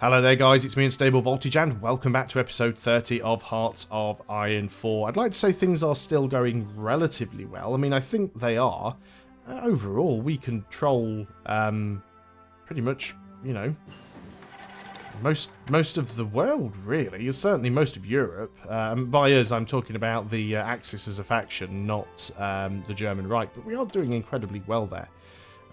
Hello there guys, it's me Unstable Voltage and welcome back to episode 30 of Hearts of Iron 4. I'd like to say things are still going relatively well. I mean, I think they are. Overall, we control pretty much, you know, most of the world, really. Certainly most of Europe. By us, I'm talking about the Axis as a faction, not the German Reich, but we are doing incredibly well there.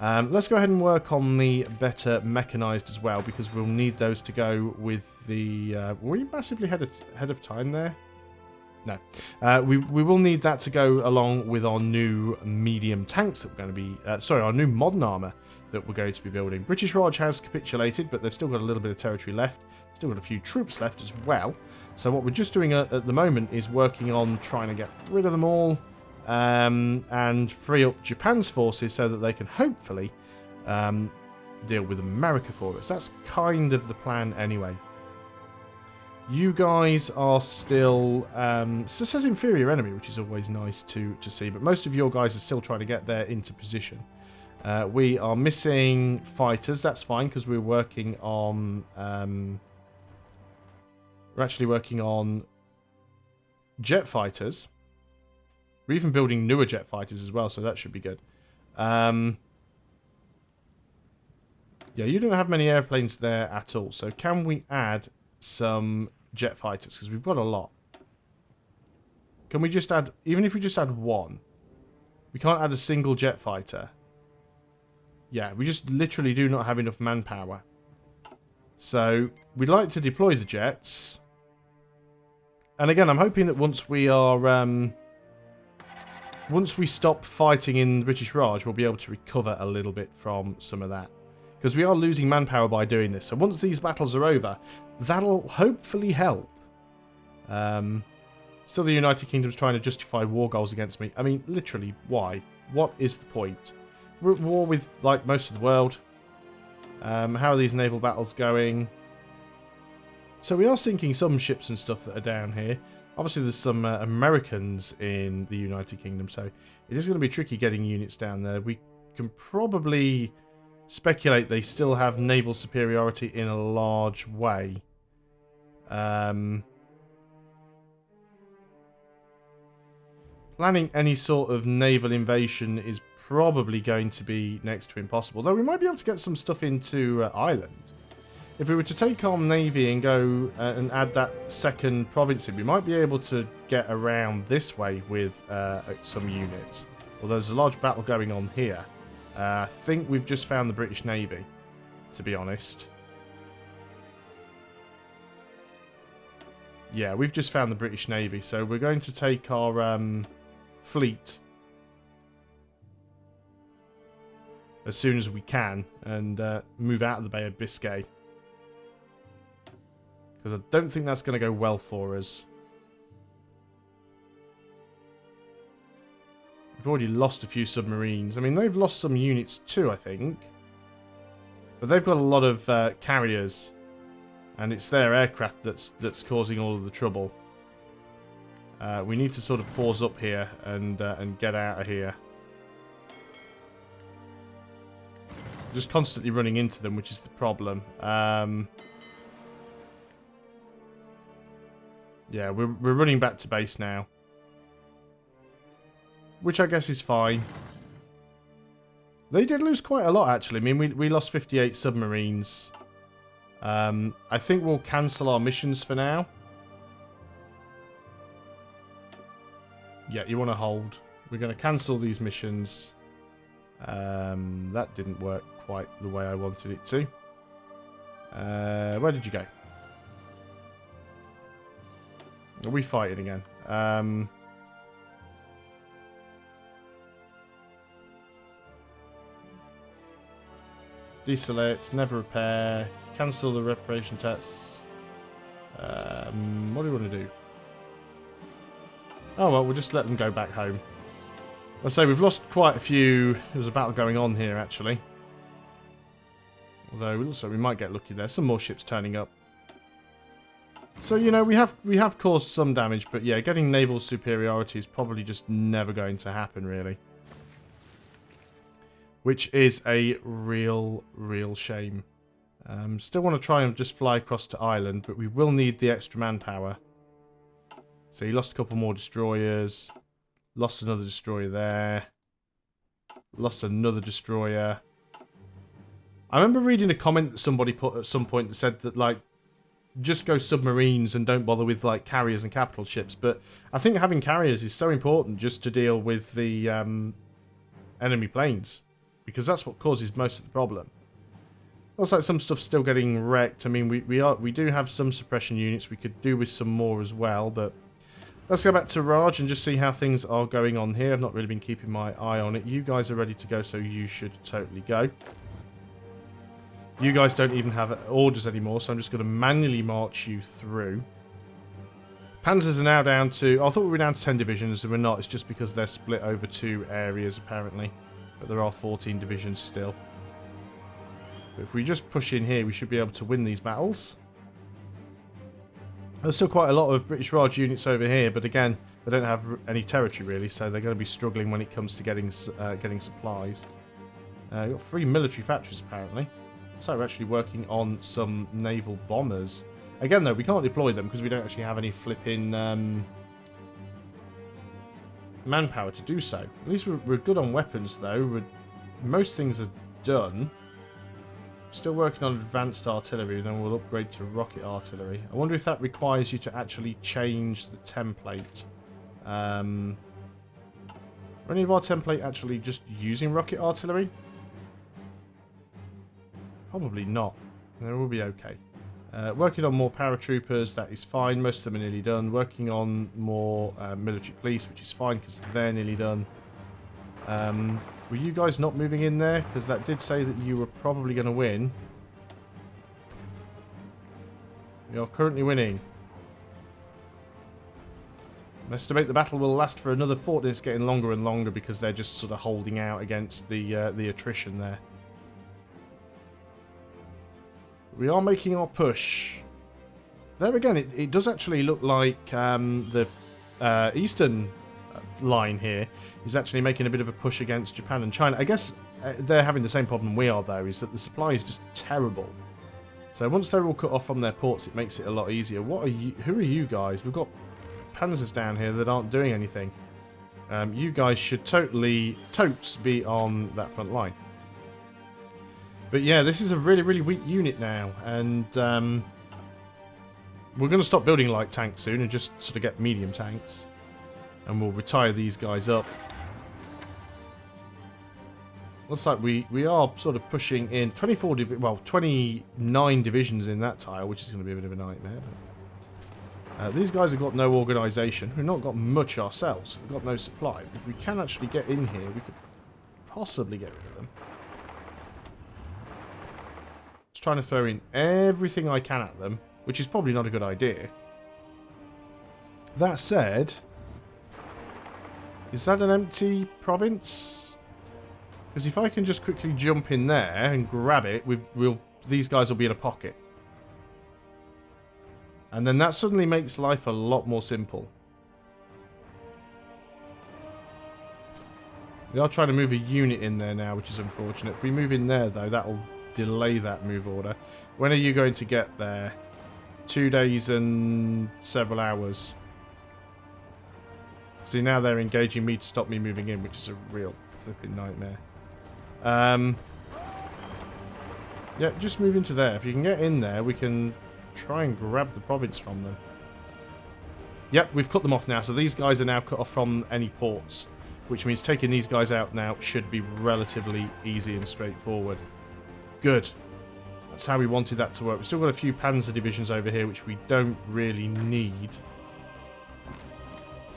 Let's go ahead and work on the better mechanised as well, because we'll need those to go with the... were we massively ahead of time there? No. We will need that to go along with our new medium tanks that we're going to be... sorry, our new modern armour that we're going to be building. British Raj has capitulated, but they've still got a little bit of territory left. Still got a few troops left as well. So what we're just doing at the moment is working on trying to get rid of them all. And free up Japan's forces so that they can hopefully deal with America for us. That's kind of the plan anyway. You guys are still... it says inferior enemy, which is always nice to see, but most of your guys are still trying to get there into position. We are missing fighters. That's fine, because we're working on... we're actually working on jet fighters. We're even building newer jet fighters as well, so that should be good. Yeah, you don't have many airplanes there at all, so can we add some jet fighters? Because we've got a lot. Can we just add... even if we just add one, we can't add a single jet fighter. Yeah, we just literally do not have enough manpower. So, we'd like to deploy the jets. And again, I'm hoping that once we are... once we stop fighting in the British Raj, we'll be able to recover a little bit from some of that. Because we are losing manpower by doing this. So once these battles are over, that'll hopefully help. Still, the United Kingdom's trying to justify war goals against me. I mean, literally, why? What is the point? We're at war with, like, most of the world. How are these naval battles going? So we are sinking some ships and stuff that are down here. Obviously, there's some Americans in the United Kingdom, so it is going to be tricky getting units down there. We can probably speculate they still have naval superiority in a large way. Planning any sort of naval invasion is probably going to be next to impossible, though we might be able to get some stuff into Ireland. If we were to take on Navy and go and add that second province in, we might be able to get around this way with some units. Although there's a large battle going on here. I think we've just found the British Navy, to be honest. Yeah, we've just found the British Navy, so we're going to take our fleet as soon as we can and move out of the Bay of Biscay. Because I don't think that's going to go well for us. We've already lost a few submarines. I mean, they've lost some units too, I think. But they've got a lot of carriers. And it's their aircraft that's causing all of the trouble. We need to sort of pause up here and get out of here. Just constantly running into them, which is the problem. Yeah, we're running back to base now. Which I guess is fine. They did lose quite a lot, actually. I mean, we lost 58 submarines. I think we'll cancel our missions for now. Yeah, you want to hold. We're going to cancel these missions. That didn't work quite the way I wanted it to. Where did you go? Are we fighting again? Deselect, never repair, cancel the reparation tests. What do we want to do? Oh well, we'll just let them go back home. Let's say we've lost quite a few. There's a battle going on here, actually. Although, also, we might get lucky there. Some more ships turning up. So, you know, we have caused some damage, but yeah, getting naval superiority is probably just never going to happen, really. Which is a real shame. Still want to try and just fly across to Ireland, but we will need the extra manpower. So he lost a couple more destroyers. Lost another destroyer there. Lost another destroyer. I remember reading a comment that somebody put at some point that said that, like, just go submarines and don't bother with, like, carriers and capital ships. But I think having carriers is so important just to deal with the enemy planes. Because that's what causes most of the problem. Looks like some stuff's still getting wrecked. I mean, we do have some suppression units. We could do with some more as well, but let's go back to Raj and just see how things are going on here. I've not really been keeping my eye on it. You guys are ready to go, so you should totally go. You guys don't even have orders anymore, so I'm just going to manually march you through. Panzers are now down to... I thought we were down to 10 divisions, and we're not. It's just because they're split over 2 areas, apparently. But there are 14 divisions still. But if we just push in here, we should be able to win these battles. There's still quite a lot of British Raj units over here, but again, they don't have any territory really, so they're going to be struggling when it comes to getting supplies. We've got 3 military factories apparently. So we're actually working on some naval bombers. Again though, we can't deploy them because we don't actually have any flipping manpower to do so. At least we're good on weapons though. Most things are done. Still working on advanced artillery, then we'll upgrade to rocket artillery. I wonder if that requires you to actually change the template. Are any of our template actually just using rocket artillery? Probably not. Then we'll be okay. Working on more paratroopers, that is fine. Most of them are nearly done. Working on more military police, which is fine because they're nearly done. Were you guys not moving in there? Because that did say that you were probably going to win. You're currently winning. I estimate the battle will last for another fortnight. It's getting longer and longer because they're just sort of holding out against the attrition there. We are making our push. There again, it does actually look like the eastern line here is actually making a bit of a push against Japan and China. I guess they're having the same problem we are though, is that the supply is just terrible. So once they're all cut off from their ports, it makes it a lot easier. What are you? Who are you guys? We've got panzers down here that aren't doing anything. You guys should totes be on that front line. But yeah, this is a really, really weak unit now, and we're going to stop building light tanks soon and just sort of get medium tanks. And we'll retire these guys up. Looks like we are sort of pushing in 29 divisions in that tile, which is going to be a bit of a nightmare. But, these guys have got no organisation. We've not got much ourselves. We've got no supply. If we can actually get in here, we could possibly get rid of them. Just trying to throw in everything I can at them, which is probably not a good idea. That said... Is that an empty province? Because if I can just quickly jump in there and grab it, these guys will be in a pocket. And then that suddenly makes life a lot more simple. We are trying to move a unit in there now, which is unfortunate. If we move in there, though, that will delay that move order. When are you going to get there? 2 days and several hours. See, now they're engaging me to stop me moving in, which is a real flipping nightmare. Yeah, just move into there. If you can get in there, we can try and grab the province from them. Yep, we've cut them off now. So these guys are now cut off from any ports, which means taking these guys out now should be relatively easy and straightforward. Good. That's how we wanted that to work. We've still got a few panzer divisions over here, which we don't really need.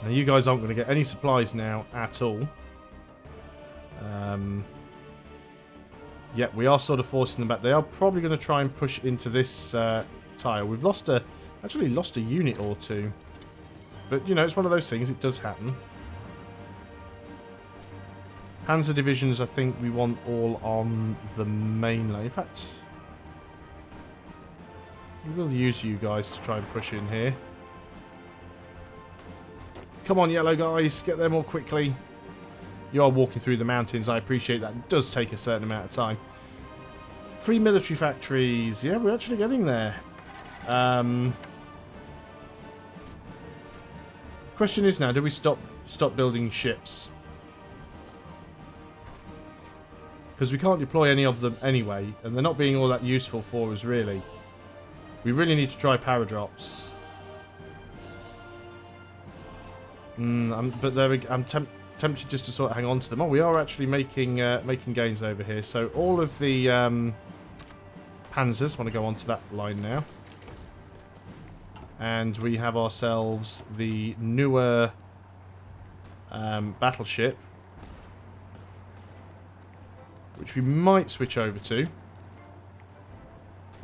Now, you guys aren't going to get any supplies now at all. Yeah, we are sort of forcing them back. They are probably going to try and push into this tile. We've actually lost a unit or two. But, you know, it's one of those things. It does happen. Panzer divisions, I think we want all on the main line. In fact, we will use you guys to try and push in here. Come on, yellow guys, get there more quickly. You are walking through the mountains, I appreciate that. It does take a certain amount of time. Free military factories. Yeah, we're actually getting there. Question is now, do we stop building ships? Because we can't deploy any of them anyway, and they're not being all that useful for us, really. We really need to try paradrops. But I'm tempted just to sort of hang on to them. Oh, we are actually making gains over here. So all of the Panzers want to go onto that line now. And we have ourselves the newer battleship, which we might switch over to.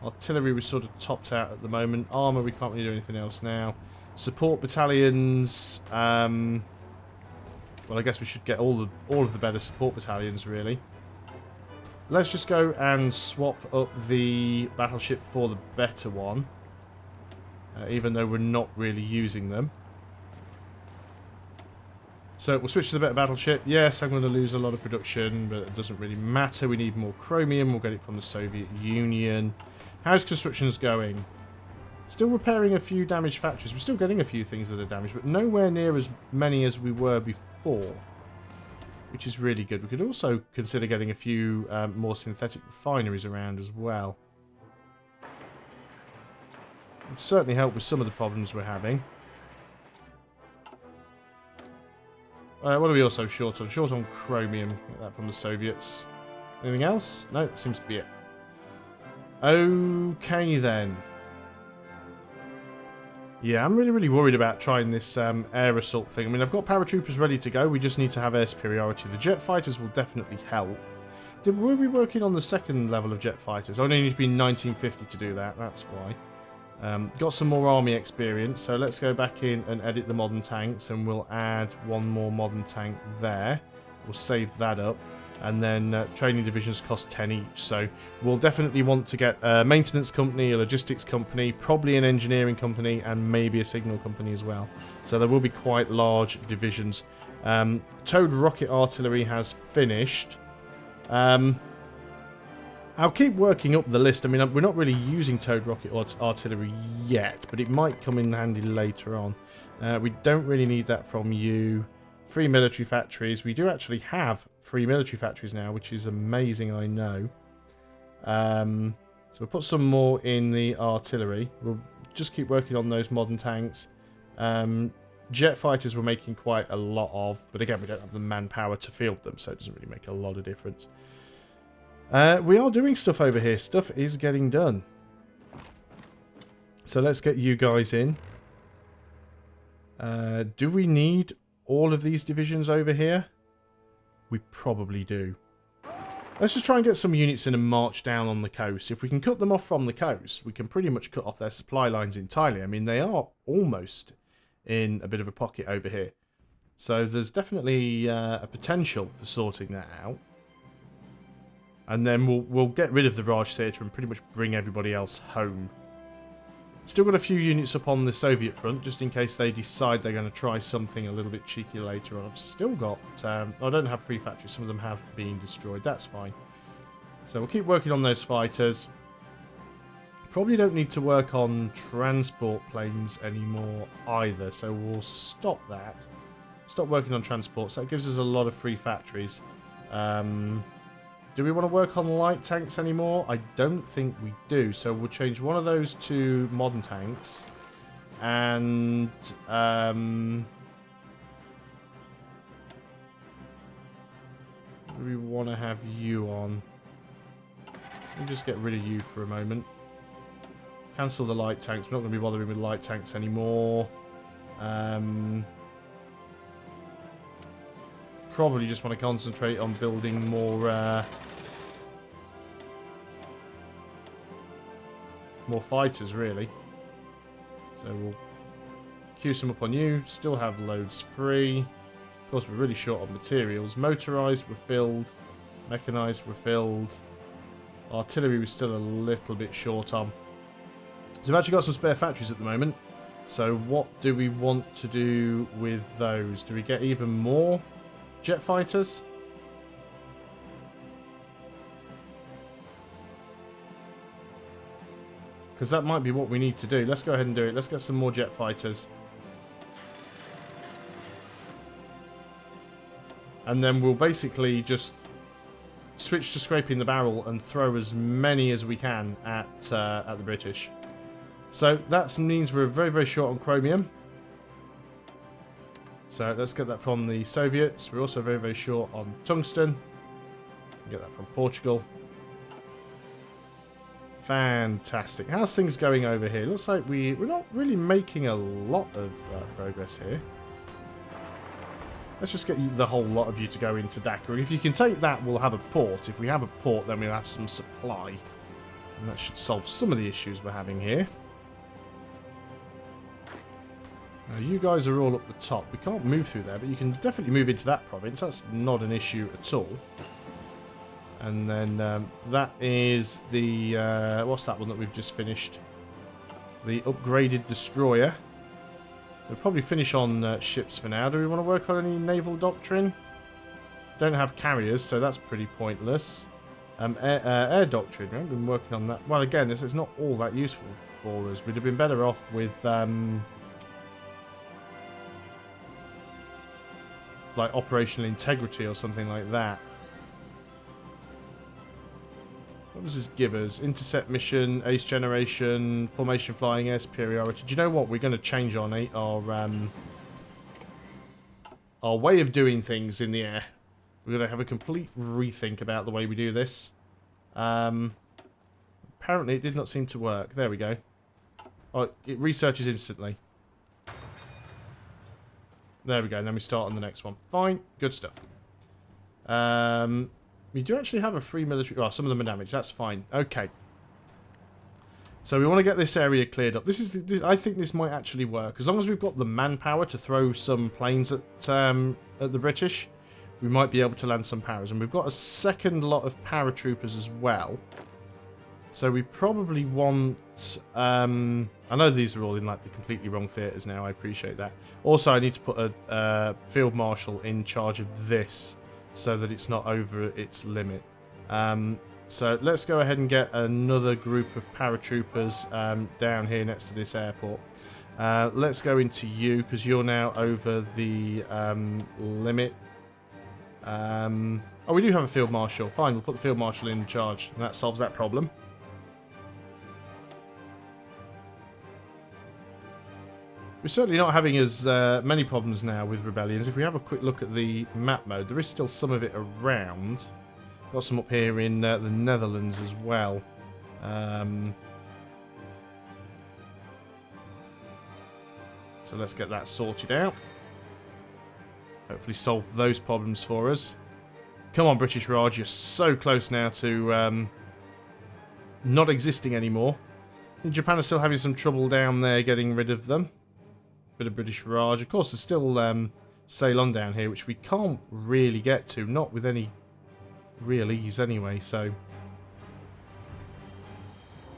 Artillery we're sort of topped out at the moment. Armour we can't really do anything else now. Support battalions. Well, I guess we should get all of the better support battalions really. Let's just go and swap up the battleship for the better one, even though we're not really using them. So we'll switch to the better battleship. Yes, I'm going to lose a lot of production, but it doesn't really matter. We need more chromium. We'll get it from the Soviet Union. How's constructions going? Still repairing a few damaged factories. We're still getting a few things that are damaged, but nowhere near as many as we were before, which is really good. We could also consider getting a few more synthetic refineries around as well. It would certainly help with some of the problems we're having. What are we also short on? Short on chromium. Get that from the Soviets. Anything else? No, that seems to be it. Okay then. Yeah, I'm really worried about trying this air assault thing. I mean, I've got paratroopers ready to go. We just need to have air superiority. The jet fighters will definitely help. Were we working on the second level of jet fighters? I only need to be 1950 to do that. That's why. Got some more army experience. So let's go back in and edit the modern tanks. And we'll add one more modern tank there. We'll save that up. And then training divisions cost 10 each. So we'll definitely want to get a maintenance company, a logistics company, probably an engineering company, and maybe a signal company as well. So there will be quite large divisions. Towed rocket artillery has finished. I'll keep working up the list. I mean, we're not really using towed rocket artillery yet, but it might come in handy later on. We don't really need that from you. Free military factories. We do actually have free military factories now, which is amazing, I know. So we'll put some more in the artillery. We'll just keep working on those modern tanks. Jet fighters we're making quite a lot of, but again, we don't have the manpower to field them, so it doesn't really make a lot of difference. We are doing stuff over here. Stuff is getting done. So let's get you guys in. Do we need all of these divisions over here? We probably do. Let's just try and get some units in and march down on the coast. If we can cut them off from the coast, we can pretty much cut off their supply lines entirely. I mean, they are almost in a bit of a pocket over here. So there's definitely a potential for sorting that out. And then we'll get rid of the Raj Theatre and pretty much bring everybody else home. Still got a few units up on the Soviet front, just in case they decide they're going to try something a little bit cheeky later on. I've still got... I don't have free factories. Some of them have been destroyed. That's fine. So we'll keep working on those fighters. Probably don't need to work on transport planes anymore either, so we'll stop that. Stop working on transports. That gives us a lot of free factories. Do we want to work on light tanks anymore? I don't think we do. So we'll change one of those to modern tanks. And... what do we want to have you on? We'll just get rid of you for a moment. Cancel the light tanks. We're not going to be bothering with light tanks anymore. Probably just want to concentrate on building more fighters, really. So we'll queue some up on you. Still have loads free. Of course, we're really short on materials. Motorized, we're filled. Mechanized, we're filled. Artillery, we're still a little bit short on. So we've actually got some spare factories at the moment. So what do we want to do with those? Do we get even more jet fighters? Because that might be what we need to do. Let's go ahead and do it. Let's get some more jet fighters. And then we'll basically just switch to scraping the barrel and throw as many as we can at the British. So that means we're very, very short on chromium. So let's get that from the Soviets. We're also very, very short on tungsten. Get that from Portugal. Fantastic. How's things going over here? Looks like we're not really making a lot of progress here. Let's just get the whole lot of you to go into Dhaka. If you can take that, we'll have a port. If we have a port, then we'll have some supply. And that should solve some of the issues we're having here. Now, you guys are all up the top. We can't move through there, but you can definitely move into that province. That's not an issue at all. And then that is the... what's that one that we've just finished? The upgraded destroyer. So we'll probably finish on ships for now. Do we want to work on any naval doctrine? Don't have carriers, so that's pretty pointless. Air doctrine, we haven't been working on that. Well, again, it's not all that useful for us. We'd have been better off with... like operational integrity or something like that. What does this give us? Intercept mission, ace generation, formation flying, air superiority. Do you know what? We're going to change our way of doing things in the air. We're going to have a complete rethink about the way we do this. Apparently it did not seem to work. There we go. Oh, it researches instantly. There we go. And then we start on the next one. Fine. Good stuff. We do actually have a free military... Well, some of them are damaged. That's fine. Okay. So we want to get this area cleared up. I think this might actually work. As long as we've got the manpower to throw some planes at the British, we might be able to land some powers. And we've got a second lot of paratroopers as well. So we probably want... I know these are all in like the completely wrong theatres now. I appreciate that. Also, I need to put a field marshal in charge of this, so that it's not over its limit. So let's go ahead and get another group of paratroopers down here next to this airport. Let's go into you, because you're now over the limit. Oh, we do have a field marshal. Fine, we'll put the field marshal in charge, and that solves that problem. We're certainly not having as many problems now with rebellions. If we have a quick look at the map mode, there is still some of it around. Got some up here in the Netherlands as well. So let's get that sorted out. Hopefully solve those problems for us. Come on, British Raj, you're so close now to not existing anymore. And Japan is still having some trouble down there getting rid of them. Bit of British Raj. Of course, there's still Ceylon down here, which we can't really get to. Not with any real ease anyway, so...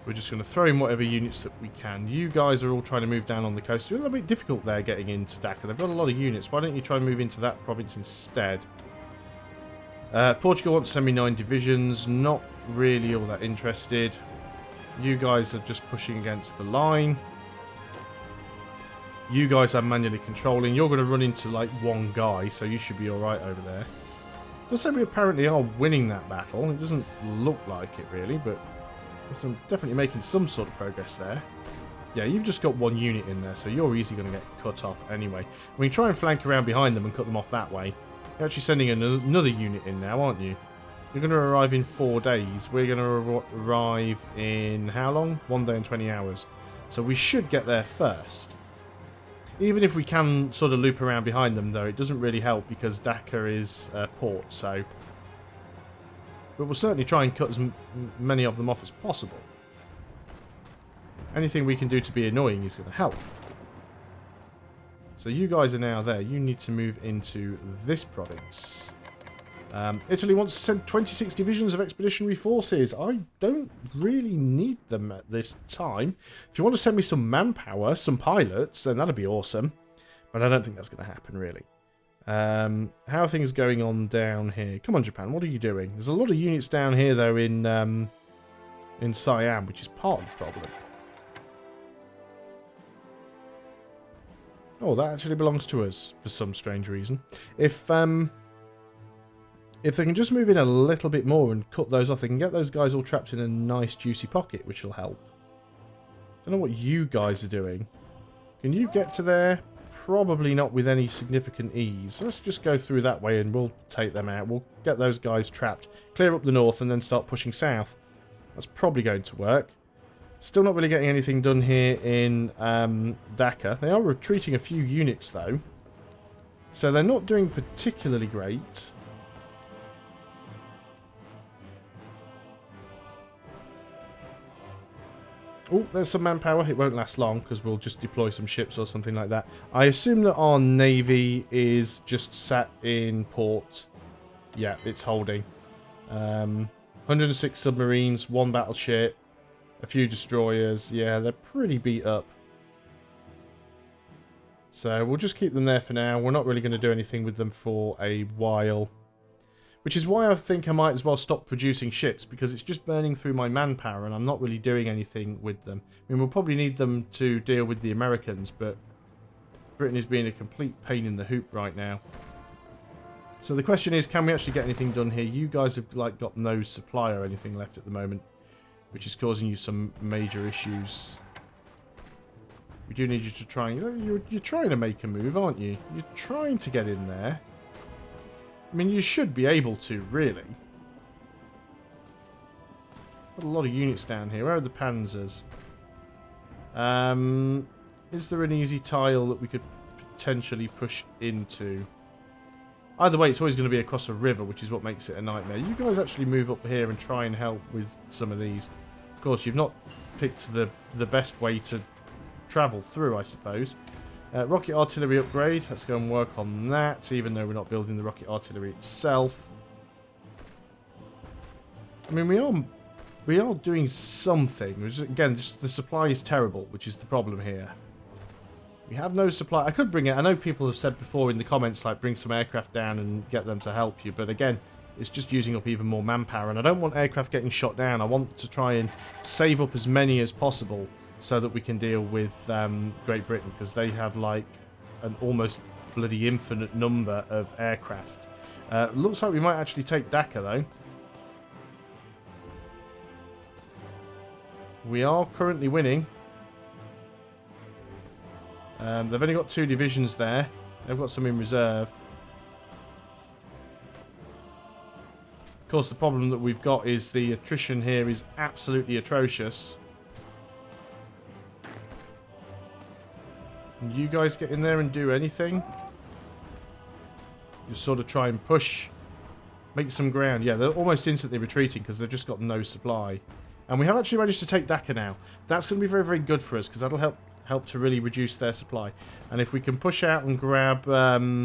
We're just going to throw in whatever units that we can. You guys are all trying to move down on the coast. It's a little bit difficult there getting into Dhaka. They've got a lot of units. Why don't you try and move into that province instead? Portugal wants to send me 9 divisions. Not really all that interested. You guys are just pushing against the line. You guys are manually controlling. You're going to run into like one guy, so you should be alright over there. Does say we apparently are winning that battle. It doesn't look like it really, but I'm definitely making some sort of progress there. Yeah, you've just got 1 unit in there, so you're easily going to get cut off anyway. We can try and flank around behind them and cut them off that way. You're actually sending another unit in now, aren't you? You're going to arrive in 4 days. We're going to arrive in how long? 1 day and 20 hours. So we should get there first. Even if we can sort of loop around behind them, though, it doesn't really help because Dhaka is a port, so... But we'll certainly try and cut as many of them off as possible. Anything we can do to be annoying is going to help. So you guys are now there. You need to move into this province. Italy wants to send 26 divisions of expeditionary forces. I don't really need them at this time. If you want to send me some manpower, some pilots, then that'd be awesome. But I don't think that's going to happen, really. How are things going on down here? Come on, Japan, what are you doing? There's a lot of units down here, though, in Siam, which is part of the problem. Oh, that actually belongs to us for some strange reason. If they can just move in a little bit more and cut those off, they can get those guys all trapped in a nice juicy pocket, which will help. Don't know what you guys are doing. Can you get to there? Probably not with any significant ease. Let's just go through that way and we'll take them out. We'll get those guys trapped, clear up the north, and then start pushing south. That's probably going to work. Still not really getting anything done here in Dhaka. They are retreating a few units, though. So they're not doing particularly great. Oh, there's some manpower. It won't last long because we'll just deploy some ships or something like that. I assume that our navy is just sat in port. Yeah, it's holding. 106 submarines, 1 battleship, a few destroyers. Yeah, they're pretty beat up. So we'll just keep them there for now. We're not really going to do anything with them for a while. Which is why I think I might as well stop producing ships, because it's just burning through my manpower and I'm not really doing anything with them. I mean, we'll probably need them to deal with the Americans, but Britain is being a complete pain in the hoop right now. So the question is, can we actually get anything done here? You guys have like got no supply or anything left at the moment, which is causing you some major issues. We do need you to try. You're trying to make a move, aren't you? You're trying to get in there. I mean, you should be able to, really. Got a lot of units down here. Where are the panzers? Is there an easy tile that we could potentially push into? Either way, it's always going to be across a river, which is what makes it a nightmare. You guys actually move up here and try and help with some of these. Of course, you've not picked the best way to travel through, I suppose. Rocket artillery upgrade. Let's go and work on that, even though we're not building the rocket artillery itself. I mean, we are doing something. Again, just the supply is terrible, which is the problem here. We have no supply. I could bring it. I know people have said before in the comments, like, bring some aircraft down and get them to help you. But again, it's just using up even more manpower. And I don't want aircraft getting shot down. I want to try and save up as many as possible so that we can deal with Great Britain. Because they have, like, an almost bloody infinite number of aircraft. Looks like we might actually take Dhaka, though. We are currently winning. They've only got 2 divisions there. They've got some in reserve. Of course, the problem that we've got is the attrition here is absolutely atrocious. Can you guys get in there and do anything? Just sort of try and push. Make some ground. Yeah, they're almost instantly retreating because they've just got no supply. And we have actually managed to take Dhaka now. That's going to be very, very good for us because that'll help to really reduce their supply. And if we can push out and grab a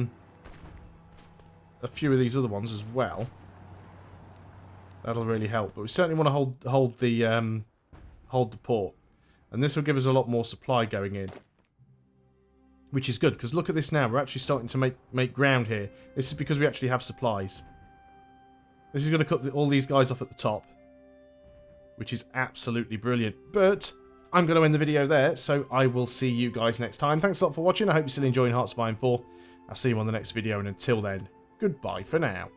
few of these other ones as well, that'll really help. But we certainly want to hold the port, and this will give us a lot more supply going in, which is good because look at this now. We're actually starting to make ground here. This is because we actually have supplies. This is going to cut all these guys off at the top, which is absolutely brilliant. But I'm going to end the video there, so I will see you guys next time. Thanks a lot for watching. I hope you're still enjoying Hearts of Iron 4. I'll see you on the next video, and until then, goodbye for now.